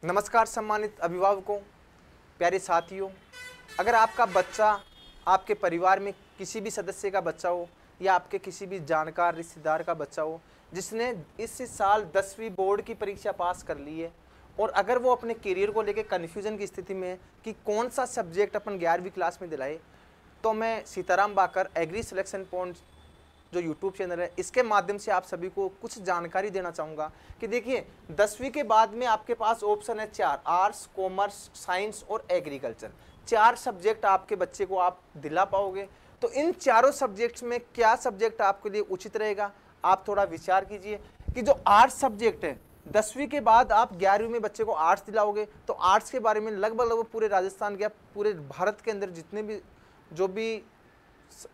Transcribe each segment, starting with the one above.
नमस्कार सम्मानित अभिभावकों, प्यारे साथियों। अगर आपका बच्चा आपके परिवार में किसी भी सदस्य का बच्चा हो या आपके किसी भी जानकार रिश्तेदार का बच्चा हो जिसने इस साल 10वीं बोर्ड की परीक्षा पास कर ली है और अगर वो अपने करियर को लेकर कन्फ्यूजन की स्थिति में है कि कौन सा सब्जेक्ट अपन 11वीं क्लास में दिलाए, तो मैं सीताराम बाकर एग्री सिलेक्शन पॉइंट जो यूट्यूब चैनल है इसके माध्यम से आप सभी को कुछ जानकारी देना चाहूँगा कि देखिए 10वीं के बाद में आपके पास ऑप्शन है 4, आर्ट्स, कॉमर्स, साइंस और एग्रीकल्चर। 4 सब्जेक्ट आपके बच्चे को आप दिला पाओगे। तो इन चारों सब्जेक्ट्स में क्या सब्जेक्ट आपके लिए उचित रहेगा, आप थोड़ा विचार कीजिए कि जो आर्ट्स सब्जेक्ट है 10वीं के बाद आप 11वीं में बच्चे को आर्ट्स दिलाओगे तो आर्ट्स के बारे में लगभग पूरे राजस्थान के पूरे भारत के अंदर जितने भी जो भी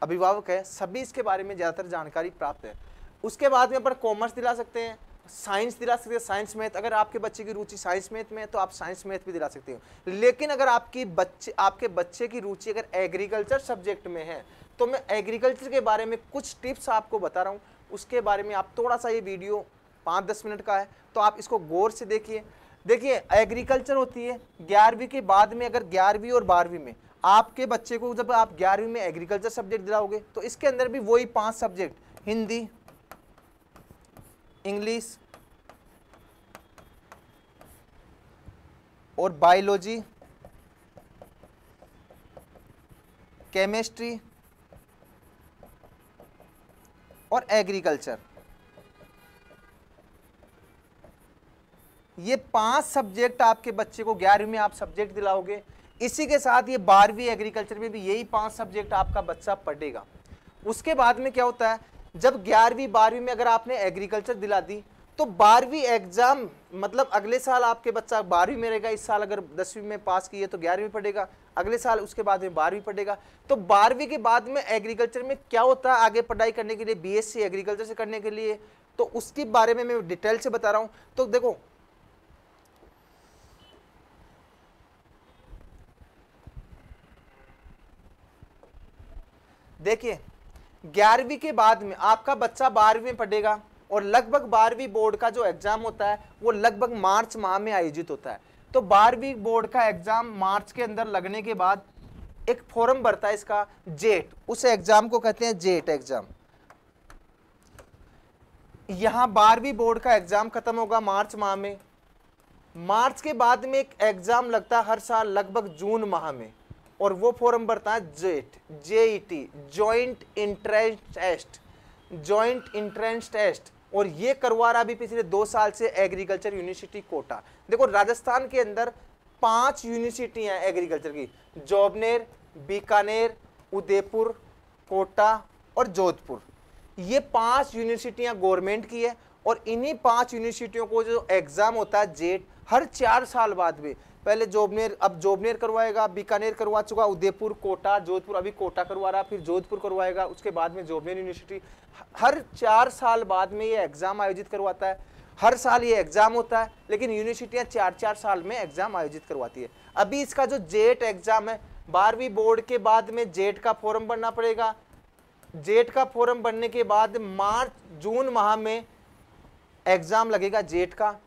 अभिभावक है सभी इसके बारे में ज़्यादातर जानकारी प्राप्त है। उसके बाद में अपन कॉमर्स दिला सकते हैं, साइंस दिला सकते हैं, साइंस मैथ। अगर आपके बच्चे की रुचि साइंस मैथ में है तो आप साइंस मैथ भी दिला सकते हो। लेकिन अगर आपके बच्चे की रुचि अगर एग्रीकल्चर सब्जेक्ट में है तो मैं एग्रीकल्चर के बारे में कुछ टिप्स आपको बता रहा हूँ। उसके बारे में आप थोड़ा सा, ये वीडियो 5-10 मिनट का है तो आप इसको गौर से देखिए। देखिए एग्रीकल्चर होती है 11वीं के बाद में, अगर 11वीं और 12वीं में आपके बच्चे को जब आप 11वीं में एग्रीकल्चर सब्जेक्ट दिलाओगे तो इसके अंदर भी वही 5 सब्जेक्ट, हिंदी, इंग्लिश और बायोलॉजी, केमिस्ट्री और एग्रीकल्चर, ये 5 सब्जेक्ट आपके बच्चे को 11वीं में आप सब्जेक्ट दिलाओगे। इसी के साथ ये 12वीं एग्रीकल्चर में भी यही 5 सब्जेक्ट आपका बच्चा पढ़ेगा। उसके बाद में क्या होता है, जब 11वीं 12वीं में अगर आपने एग्रीकल्चर दिला दी तो 12वीं एग्जाम, मतलब अगले साल आपके बच्चा 12वीं में रहेगा। इस साल अगर 10वीं में पास किए तो 11वीं पढ़ेगा, अगले साल उसके बाद में 12वीं पढ़ेगा। तो 12वीं के बाद में एग्रीकल्चर में क्या होता है, आगे पढ़ाई करने के लिए बीएससी एग्रीकल्चर से करने के लिए, तो उसके बारे में मैं डिटेल से बता रहा हूँ। तो देखो देखिए 11वीं के बाद में आपका बच्चा 12वीं में पढ़ेगा और लगभग 12वीं बोर्ड का जो एग्जाम होता है वो लगभग मार्च माह में आयोजित होता है। तो 12वीं बोर्ड का एग्जाम मार्च के अंदर लगने के बाद एक फॉर्म भरता है इसका जेट, उस एग्जाम को कहते हैं जेट एग्जाम। यहां 12वीं बोर्ड का एग्जाम खत्म होगा मार्च माह में। मार्च के बाद में एक एग्जाम लगता है हर साल लगभग जून माह में और वो फॉर्म भरता है JET, JET, joint entrance test, joint entrance test. और ये करवा रहा अभी पिछले 2 साल से एग्रीकल्चर यूनिवर्सिटी कोटा। देखो राजस्थान के अंदर 5 यूनिवर्सिटी हैं एग्रीकल्चर की, जोबनेर, बीकानेर, उदयपुर, कोटा और जोधपुर। ये 5 यूनिवर्सिटियां गवर्नमेंट की है और इन्हीं 5 यूनिवर्सिटियों को जो एग्जाम होता है जेट हर 4 साल बाद में, पहले जोबनेर, अब जोबनेर करवाएगा, बीकानेर करवा चुका, उदयपुर, कोटा, जोधपुर, अभी कोटा करवा रहा, फिर जोधपुर करवाएगा, उसके बाद में जोबनेर यूनिवर्सिटी। हर 4 साल बाद में ये एग्जाम आयोजित करवाता है। हर साल ये एग्जाम होता है लेकिन यूनिवर्सिटियां 4-4 साल में एग्जाम आयोजित करवाती है। अभी इसका जो जेट एग्जाम है 12वीं बोर्ड के बाद में जेट का फॉर्म भरना पड़ेगा। जेट का फॉर्म भरने के बाद मार्च जून माह में एग्जाम लगेगा जेट का।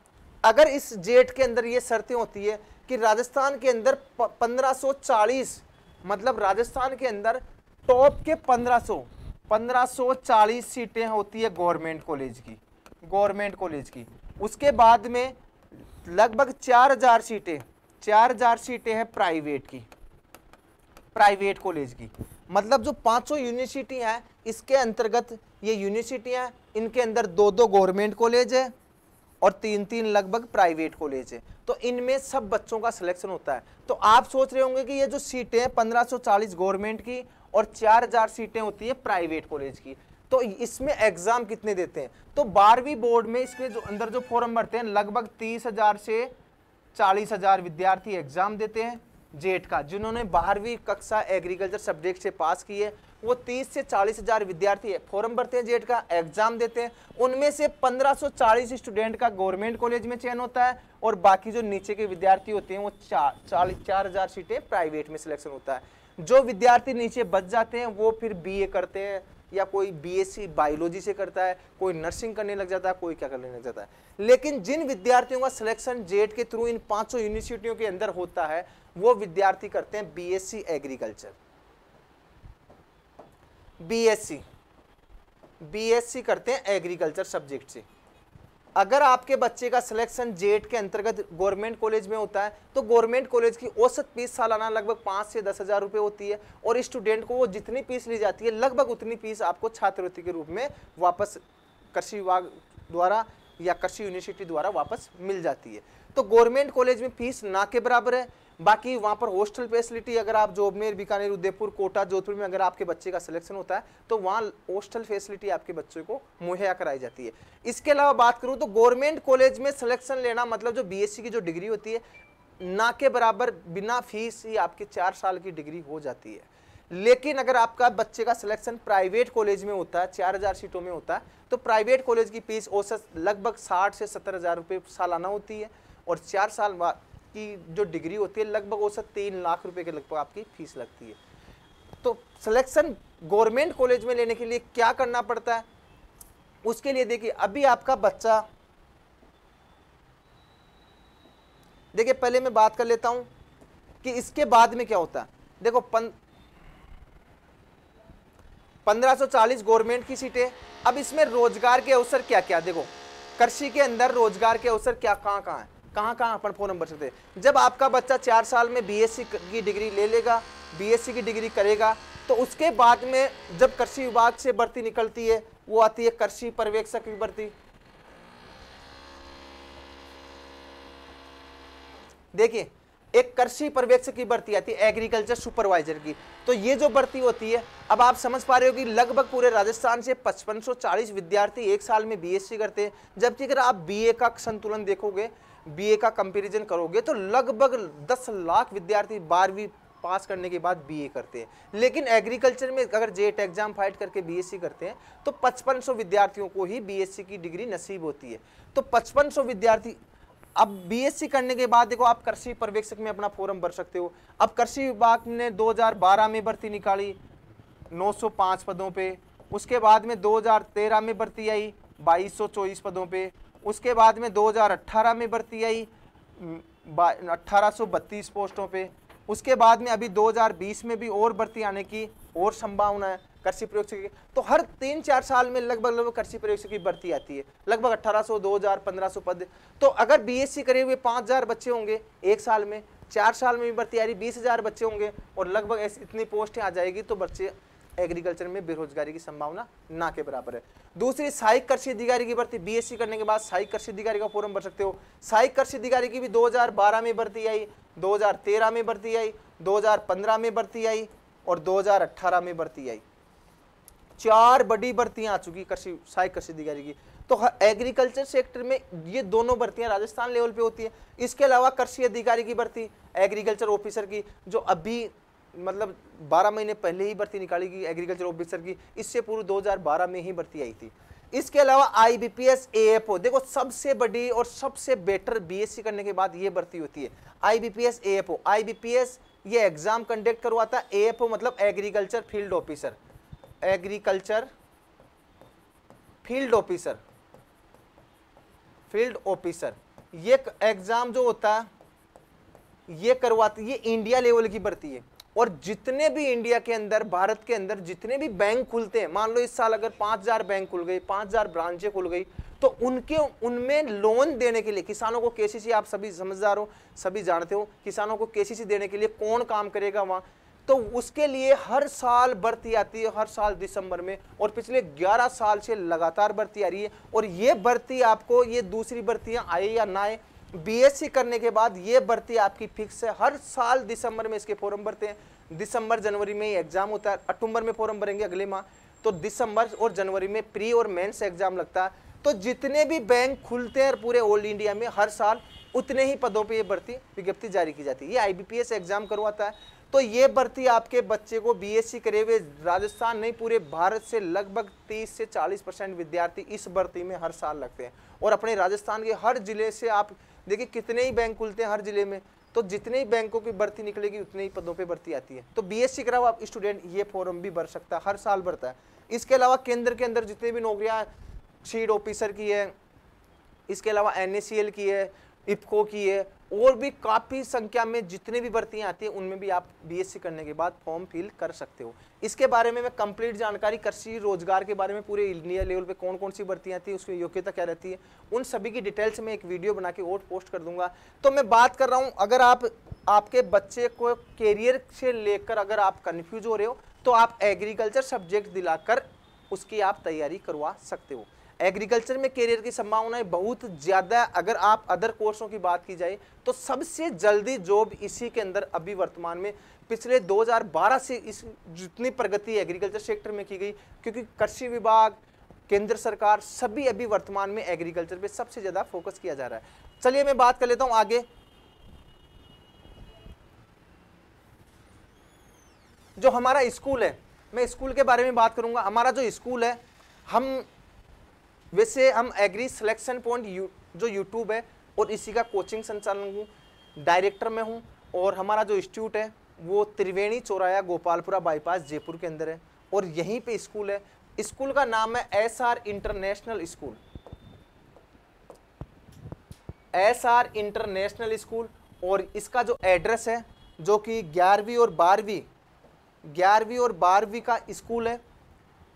अगर इस जेट के अंदर ये शर्तें होती है कि राजस्थान के अंदर 1540, मतलब राजस्थान के अंदर टॉप के 1540 सीटें होती है गवर्नमेंट कॉलेज की। उसके बाद में लगभग 4000 सीटें हैं प्राइवेट कॉलेज की। मतलब जो 500 यूनिवर्सिटी हैं इसके अंतर्गत ये यूनिवर्सिटियां, इनके अंदर 2-2 गवर्नमेंट कॉलेज है और 3-3 लगभग प्राइवेट कॉलेज है। तो इनमें सब बच्चों का सिलेक्शन होता है। तो आप सोच रहे होंगे कि ये जो सीटें हैं 1540 गवर्नमेंट की और 4000 सीटें होती है प्राइवेट कॉलेज की, तो इसमें एग्जाम कितने देते हैं। तो 12वीं बोर्ड में इसमें जो अंदर जो फॉर्म भरते हैं लगभग 30,000 से 40,000 विद्यार्थी एग्जाम देते हैं जेट का। जिन्होंने 12वीं कक्षा एग्रीकल्चर सब्जेक्ट से पास की है वो 30 से 40,000 विद्यार्थी फॉर्म भरते हैं जेट का, एग्जाम देते हैं। उनमें से 1540 स्टूडेंट का गवर्नमेंट कॉलेज में चयन होता है और बाकी जो नीचे के विद्यार्थी होते हैं वो 4000 सीटें प्राइवेट में सिलेक्शन होता है। जो विद्यार्थी नीचे बच जाते हैं वो फिर बीए करते हैं, या कोई बीएससी बायोलॉजी से करता है, कोई नर्सिंग करने लग जाता है, कोई क्या करने लग जाता है। लेकिन जिन विद्यार्थियों का सिलेक्शन जेट के थ्रू इन 500 यूनिवर्सिटियों के अंदर होता है वो विद्यार्थी करते हैं बीएससी एग्रीकल्चर। बीएससी करते हैं एग्रीकल्चर सब्जेक्ट से। अगर आपके बच्चे का सिलेक्शन जेट के अंतर्गत गवर्नमेंट कॉलेज में होता है तो गवर्नमेंट कॉलेज की औसत फीस सालाना लगभग 5 से 10 हज़ार रुपये होती है, और स्टूडेंट को वो जितनी फीस ली जाती है लगभग उतनी फीस आपको छात्रवृत्ति के रूप में वापस कृषि विभाग द्वारा या कृषि यूनिवर्सिटी द्वारा वापस मिल जाती है। तो गवर्नमेंट कॉलेज में फीस ना के बराबर है। बाकी वहाँ पर हॉस्टल फैसिलिटी, अगर आप जोबनेर, बीकानेर, उदयपुर, कोटा, जोधपुर में अगर आपके बच्चे का सिलेक्शन होता है तो वहाँ हॉस्टल फैसिलिटी आपके बच्चों को मुहैया कराई जाती है। इसके अलावा बात करूँ तो गवर्नमेंट कॉलेज में सिलेक्शन लेना मतलब जो बीएससी की जो डिग्री होती है ना के बराबर बिना फीस ही आपकी 4 साल की डिग्री हो जाती है। लेकिन अगर आपका बच्चे का सिलेक्शन प्राइवेट कॉलेज में होता है, 4000 सीटों में होता है, तो प्राइवेट कॉलेज की फीस औसत लगभग 60 से 70 हज़ार रुपये सालाना होती है, और 4 साल बाद की जो डिग्री होती है लगभग औसत 3 लाख रुपए के लगभग आपकी फीस लगती है। तो सिलेक्शन गवर्नमेंट कॉलेज में लेने के लिए क्या करना पड़ता है, उसके लिए देखिए अभी आपका बच्चा, देखिए पहले मैं बात कर लेता हूं कि इसके बाद में क्या होता है। देखो 1540 गवर्नमेंट की सीटें। अब इसमें रोजगार के अवसर क्या क्या, देखो कृषि के अंदर रोजगार के अवसर क्या कहाँ कहाँ है, कहाँ अपन फॉर्म भर सकते हैं। जब आपका बच्चा 4 साल में बीएससी की डिग्री ले लेगा, बीएससी की डिग्री करेगा, तो उसके बाद में जब कृषि विभाग से भर्ती निकलती है वो आती है कृषि पर्यवेक्षक की भर्ती। देखिए एक कृषि पर्यवेक्षक की भर्ती आती है, एग्रीकल्चर सुपरवाइजर की। तो ये जो भर्ती होती है, अब आप समझ पा रहे हो कि लगभग पूरे राजस्थान से 5540 विद्यार्थी एक साल में बीएससी करते हैं, जबकि अगर आप बीए का संतुलन देखोगे, बीए का कंपैरिजन करोगे तो लगभग 10 लाख विद्यार्थी 12वीं पास करने के बाद बीए करते हैं। लेकिन एग्रीकल्चर में अगर जेट एग्जाम फाइट करके बीएससी करते हैं तो 5500 विद्यार्थियों को ही बीएससी की डिग्री नसीब होती है। तो 5500 विद्यार्थी, अब बीएससी करने के बाद देखो आप कृषि पर्यवेक्षक में अपना फॉर्म भर सकते हो। अब कृषि विभाग ने 2012 में भर्ती निकाली 905 पदों पे, उसके बाद में 2013 में भर्ती आई 2224 पदों पे, उसके बाद में 2018 में भर्ती आई 1832 पोस्टों पे, उसके बाद में अभी 2020 में भी और भर्ती आने की और संभावना है कृषि पर्यवेक्षक की। तो हर 3-4 साल में लगभग कृषि पर्यवेक्षक की भर्ती आती है, लगभग 1800, 2000, 1500 पद। तो अगर बीएससी करे हुए 5000 बच्चे होंगे एक साल में, 4 साल में भी भर्ती आ रही 20,000 बच्चे होंगे, और लगभग इतनी पोस्टें आ जाएगी, तो बच्चे एग्रीकल्चर में बेरोजगारी की संभावना ना के बराबर है। दूसरी सहायक कृषि अधिकारी की भर्ती, बीएससी करने के बाद सहायक कृषि अधिकारी का फॉर्म भर सकते हो। सहायक कृषि अधिकारी की भी 2012 में भर्ती आई, 2013 में भर्ती आई, 2015 में भर्ती आई और 2018 में भर्ती आई। 4 बड़ी भर्तियां आ चुकी कृषि सहायक कृषि अधिकारी की। तो एग्रीकल्चर सेक्टर में ये दोनों भर्तियां राजस्थान लेवल पे होती है। इसके अलावा कृषि अधिकारी की भर्ती, एग्रीकल्चर ऑफिसर की, जो अभी मतलब 12 महीने पहले ही भर्ती निकाली गई एग्रीकल्चर ऑफिसर की, इससे पूर्व 2012 में ही भर्ती आई थी। इसके अलावा आईबीपीएस एएफओ, देखो सबसे बड़ी और सबसे बेटर बीएससी करने के बाद ये भर्ती होती है आईबीपीएस एएफओ। आईबीपीएस ये एग्जाम कंडक्ट करवाता है, एएफओ मतलब agriculture field officer, agriculture field officer, field officer. ये एग्जाम जो होता है ये करवाती, ये इंडिया लेवल की भर्ती है। और जितने भी इंडिया के अंदर, भारत के अंदर जितने भी बैंक खुलते हैं, मान लो इस साल अगर 5000 बैंक खुल गई, 5000 ब्रांचें खुल गई, तो उनमें लोन देने के लिए किसानों को केसीसी, आप सभी समझदार हो, सभी जानते हो किसानों को केसीसी देने के लिए कौन काम करेगा वहां, तो उसके लिए हर साल भर्ती आती है, हर साल दिसंबर में, और पिछले 11 साल से लगातार भर्ती आ रही है। और ये भर्ती आपको, ये दूसरी भर्तियां आए या ना आए, बीएससी करने के बाद ये भर्ती आपकी फिक्स है। हर साल दिसंबर में इसके फॉर्म भरते हैं, दिसंबर जनवरी में एग्जाम होता है, अक्टूबर में फॉर्म भरेंगे अगले माह, तो दिसंबर और जनवरी में प्री और मेंस एग्जाम लगता है। तो जितने भी बैंक खुलते हैं पूरे ऑल इंडिया में हर साल, उतने ही पदों पे ये भर्ती विज्ञप्ति जारी की जाती है। ये आईबीपीएस एग्जाम करवाता है। तो ये भर्ती आपके बच्चे को बीएससी करे हुए राजस्थान नहीं पूरे भारत से लगभग 30 से 40% विद्यार्थी इस भर्ती में हर साल लगते हैं। और अपने राजस्थान के हर जिले से आप देखिए कितने ही बैंक खुलते हैं हर जिले में, तो जितने ही बैंकों की भर्ती निकलेगी उतने ही पदों पे भर्ती आती है। तो बीएससी करा हुआ स्टूडेंट ये फॉर्म भी भर सकता है, हर साल भरता है। इसके अलावा केंद्र के अंदर जितनी भी नौकरियां सीड ऑफिसर की है, इसके अलावा NACL की है, इफ्को की है, और भी काफ़ी संख्या में जितने भी भर्तियां आती हैं उनमें भी आप BSc करने के बाद फॉर्म फिल कर सकते हो। इसके बारे में मैं कंप्लीट जानकारी कृषि रोजगार के बारे में पूरे इंडिया लेवल पे कौन कौन सी भर्तियां आती है, उसकी योग्यता क्या रहती है, उन सभी की डिटेल्स में एक वीडियो बना के और पोस्ट कर दूंगा। तो मैं बात कर रहा हूँ, अगर आपके बच्चे को कैरियर से लेकर अगर आप कन्फ्यूज हो रहे हो तो आप एग्रीकल्चर सब्जेक्ट दिलाकर उसकी आप तैयारी करवा सकते हो। एग्रीकल्चर में करियर की संभावनाएं बहुत ज़्यादा। अगर आप अदर कोर्सों की बात की जाए तो सबसे जल्दी जॉब इसी के अंदर अभी वर्तमान में पिछले 2012 से इस जितनी प्रगति एग्रीकल्चर सेक्टर में की गई, क्योंकि कृषि विभाग, केंद्र सरकार सभी अभी वर्तमान में एग्रीकल्चर पे सबसे ज़्यादा फोकस किया जा रहा है। चलिए मैं बात कर लेता हूँ आगे। जो हमारा स्कूल है, मैं स्कूल के बारे में बात करूंगा। हमारा जो स्कूल है, हम एग्री सिलेक्शन पॉइंट जो यूट्यूब है और इसी का कोचिंग संचालन हूँ, डायरेक्टर में हूँ। और हमारा जो इंस्टीट्यूट है वो त्रिवेणी चौराया गोपालपुरा बाईपास जयपुर के अंदर है, और यहीं पे स्कूल है। स्कूल का नाम है SR international school, SR international school. और इसका जो एड्रेस है जो कि 11वीं और 12वीं का स्कूल है।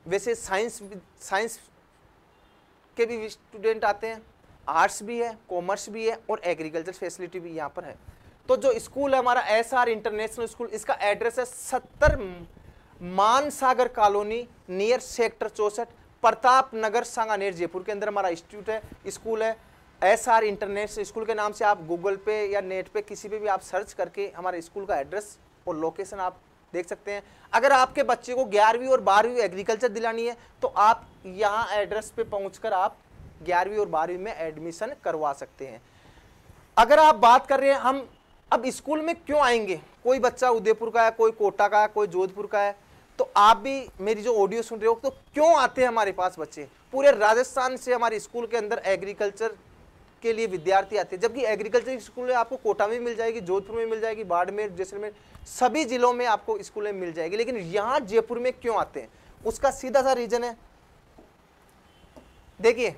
वैसे साइंस के भी स्टूडेंट आते हैं, आर्ट्स भी है, कॉमर्स भी है और एग्रीकल्चर फैसिलिटी भी यहाँ पर है। तो जो स्कूल है हमारा SR इंटरनेशनल स्कूल, इसका एड्रेस है 70 Mansagar colony near sector 64 Pratap Nagar Sanganer Jaipur के अंदर हमारा इंस्टीट्यूट है, स्कूल है। SR इंटरनेशनल स्कूल के नाम से आप गूगल पे या नेट पे किसी पे भी आप सर्च करके हमारे स्कूल का एड्रेस और लोकेशन आप देख सकते हैं। अगर आपके बच्चे को 11वीं और 12वीं एग्रीकल्चर दिलानी है तो आप यहाँ एड्रेस पे पहुंचकर आप 11वीं और 12वीं में एडमिशन करवा सकते हैं। अगर आप बात कर रहे हैं हम अब स्कूल में क्यों आएंगे, कोई बच्चा उदयपुर का है, कोई कोटा का है, कोई जोधपुर का है, तो आप भी मेरी जो ऑडियो सुन रहे हो तो क्यों आते हैं हमारे पास बच्चे। पूरे राजस्थान से हमारे स्कूल के अंदर एग्रीकल्चर के लिए विद्यार्थी आते हैं, जबकि एग्रीकल्चर स्कूल आपको कोटा में मिल जाएगी, जोधपुर में मिल जाएगी, बाड़मेर, जैसलमेर, सभी जिलों में आपको स्कूलें मिल जाएगी। लेकिन यहाँ जयपुर में क्यों आते हैं, उसका सीधा सा रीजन है। देखिए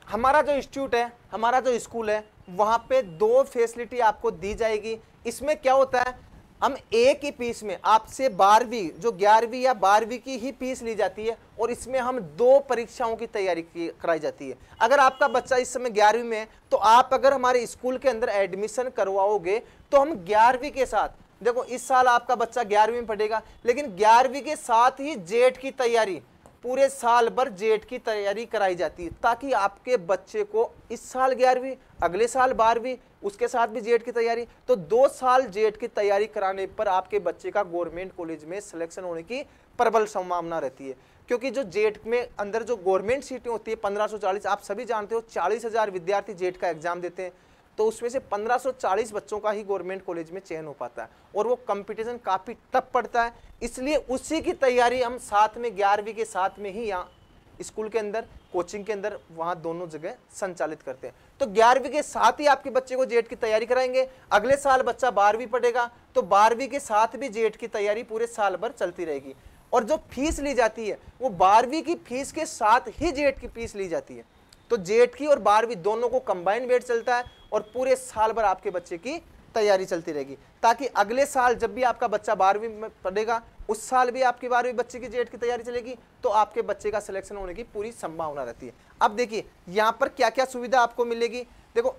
हमारा जो इंस्टीट्यूट है, हमारा जो स्कूल है, वहां पे 2 फैसिलिटी आपको दी जाएगी। इसमें क्या होता है, हम एक ही फीस में आपसे 12वीं जो 11वीं या 12वीं की ही फीस ली जाती है, और इसमें हम 2 परीक्षाओं की तैयारी कराई जाती है। अगर आपका बच्चा इस समय 11वीं में है तो आप अगर हमारे स्कूल के अंदर एडमिशन करवाओगे तो हम 11वीं के साथ, देखो इस साल आपका बच्चा 11वीं में पढ़ेगा, लेकिन 11वीं के साथ ही जेट की तैयारी, पूरे साल भर जेट की तैयारी कराई जाती है, ताकि आपके बच्चे को इस साल 11वीं, अगले साल 12वीं, उसके साथ भी जेट की तैयारी, तो 2 साल जेट की तैयारी कराने पर आपके बच्चे का गवर्नमेंट कॉलेज में सिलेक्शन होने की प्रबल संभावना रहती है। क्योंकि जो जेट में अंदर जो गवर्नमेंट सीटें होती है 1540, आप सभी जानते हो 40,000 विद्यार्थी जेट का एग्जाम देते हैं, तो उसमें से 1540 बच्चों का ही गवर्नमेंट कॉलेज में चयन हो पाता है, और वो कंपटीशन काफ़ी टफ पड़ता है। इसलिए उसी की तैयारी हम साथ में 11वीं के साथ में ही यहाँ स्कूल के अंदर, कोचिंग के अंदर, वहाँ दोनों जगह संचालित करते हैं। तो 11वीं के साथ ही आपके बच्चे को जेट की तैयारी कराएंगे। अगले साल बच्चा 12वीं पढ़ेगा तो 12वीं के साथ भी जेट की तैयारी पूरे साल भर चलती रहेगी। और जो फीस ली जाती है वो 12वीं की फीस के साथ ही जेट की फीस ली जाती है। तो जेट की और 12वीं दोनों को कंबाइंड वेट चलता है और पूरे साल भर आपके बच्चे की तैयारी चलती रहेगी, ताकि अगले साल जब भी आपका बच्चा 12वीं में पढ़ेगा उस साल भी आपकी 12वीं बच्चे की जेट की तैयारी चलेगी, तो आपके बच्चे का सिलेक्शन होने की पूरी संभावना रहती है। अब देखिए यहाँ पर क्या क्या सुविधा आपको मिलेगी। देखो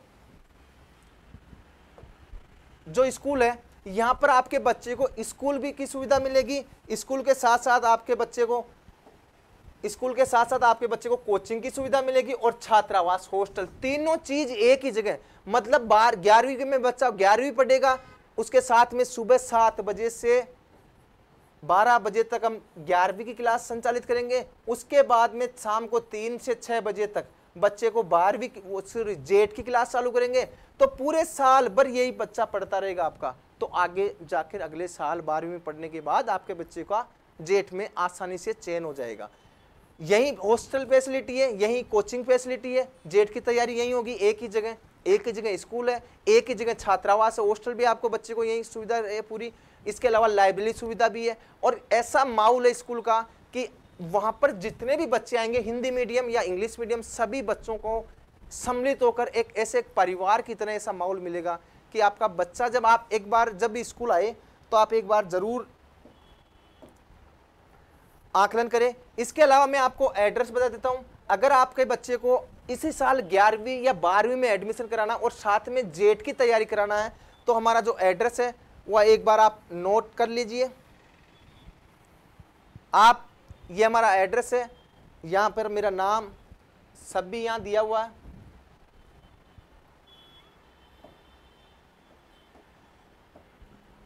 जो स्कूल है यहाँ पर आपके बच्चे को स्कूल भी की सुविधा मिलेगी, स्कूल के साथ साथ आपके आपके बच्चे को कोचिंग की सुविधा मिलेगी और छात्रावास, हॉस्टल, तीनों चीज एक ही जगह। मतलब 11वीं में बच्चा 11वीं पढ़ेगा, उसके साथ में सुबह 7 बजे से 12 बजे तक हम 11वीं की क्लास संचालित करेंगे। उसके बाद में शाम को 3 से 6 बजे तक बच्चे को 12वीं जेट की क्लास चालू करेंगे। तो पूरे साल भर यही बच्चा पढ़ता रहेगा आपका। तो आगे जाकर अगले साल 12वीं में पढ़ने के बाद आपके बच्चे का जेट में आसानी से चयन हो जाएगा। यही हॉस्टल फैसिलिटी है, यही कोचिंग फैसिलिटी है, जेट की तैयारी यही होगी, एक ही जगह स्कूल है, एक ही जगह छात्रावास है, हॉस्टल भी आपको बच्चे को यही सुविधा है पूरी। इसके अलावा लाइब्रेरी सुविधा भी है और ऐसा माहौल है स्कूल का कि वहाँ पर जितने भी बच्चे आएंगे हिंदी मीडियम या इंग्लिश मीडियम सभी बच्चों को सम्मिलित होकर एक ऐसे परिवार की तरह ऐसा माहौल मिलेगा कि आपका बच्चा जब आप एक बार जब भी स्कूल आए तो आप एक बार जरूर आकलन करें। इसके अलावा मैं आपको एड्रेस बता देता हूं। अगर आपके बच्चे को इसी साल 11वीं या 12वीं में एडमिशन कराना और साथ में जेट की तैयारी कराना है तो हमारा जो एड्रेस है वह एक बार आप नोट कर लीजिए। आप ये हमारा एड्रेस है, यहाँ पर मेरा नाम सब भी यहाँ दिया हुआ है।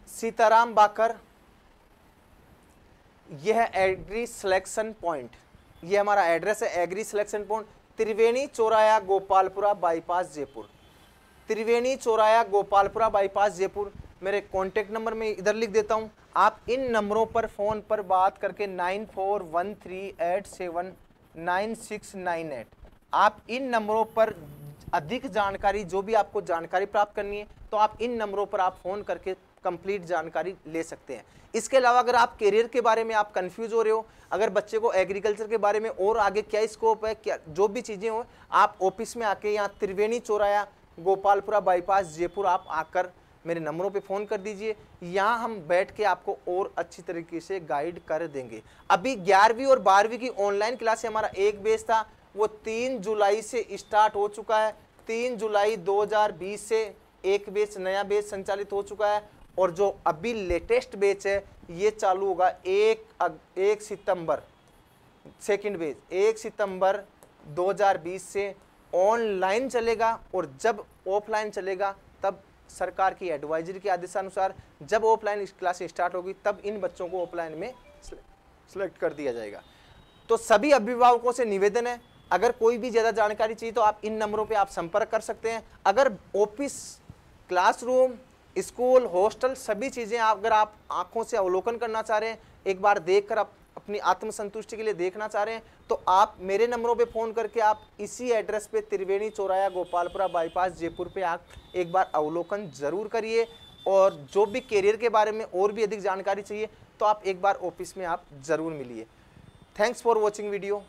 सीताराम बाकर, यह है एग्री सिलेक्शन पॉइंट, ये हमारा एड्रेस है एग्री सिलेक्शन पॉइंट, त्रिवेणी चौराया गोपालपुरा बाईपास जयपुर। त्रिवेणी चौराया गोपालपुरा बाईपास जयपुर। मेरे कॉन्टेक्ट नंबर में इधर लिख देता हूं, आप इन नंबरों पर फ़ोन पर बात करके 9413879698 आप इन नंबरों पर अधिक जानकारी, जो भी आपको जानकारी प्राप्त करनी है तो आप इन नंबरों पर आप फ़ोन करके कंप्लीट जानकारी ले सकते हैं। इसके अलावा अगर आप करियर के बारे में आप कंफ्यूज हो रहे हो, अगर बच्चे को एग्रीकल्चर के बारे में और आगे क्या स्कोप है, क्या जो भी चीज़ें हो, आप ऑफिस में आके यहाँ त्रिवेणी चौराया गोपालपुरा बाईपास जयपुर आप आकर मेरे नंबरों पे फ़ोन कर दीजिए। यहाँ हम बैठ के आपको और अच्छी तरीके से गाइड कर देंगे। अभी 11वीं और 12वीं की ऑनलाइन क्लास हमारा एक बैच था, वो 3 जुलाई से स्टार्ट हो चुका है। 3 जुलाई 2020 से एक बैच नया बैच संचालित हो चुका है और जो अभी लेटेस्ट बैच है ये चालू होगा 1 सितंबर, सेकंड बैच 1 सितंबर 2020 से ऑनलाइन चलेगा और जब ऑफलाइन चलेगा तब सरकार की एडवाइजरी के आदेशानुसार जब ऑफलाइन क्लास स्टार्ट होगी तब इन बच्चों को ऑफलाइन में सिलेक्ट कर दिया जाएगा। तो सभी अभिभावकों से निवेदन है, अगर कोई भी ज़्यादा जानकारी चाहिए तो आप इन नंबरों पे आप संपर्क कर सकते हैं। अगर ऑफिस, क्लासरूम, स्कूल, हॉस्टल सभी चीज़ें अगर आप आंखों से अवलोकन करना चाह रहे हैं, एक बार देखकर आप अपनी आत्मसंतुष्टि के लिए देखना चाह रहे हैं तो आप मेरे नंबरों पे फ़ोन करके आप इसी एड्रेस पे त्रिवेणी चौराया गोपालपुरा बाईपास जयपुर पे आप एक बार अवलोकन ज़रूर करिए। और जो भी करियर के बारे में और भी अधिक जानकारी चाहिए तो आप एक बार ऑफिस में आप ज़रूर मिलिए। Thanks for watching video.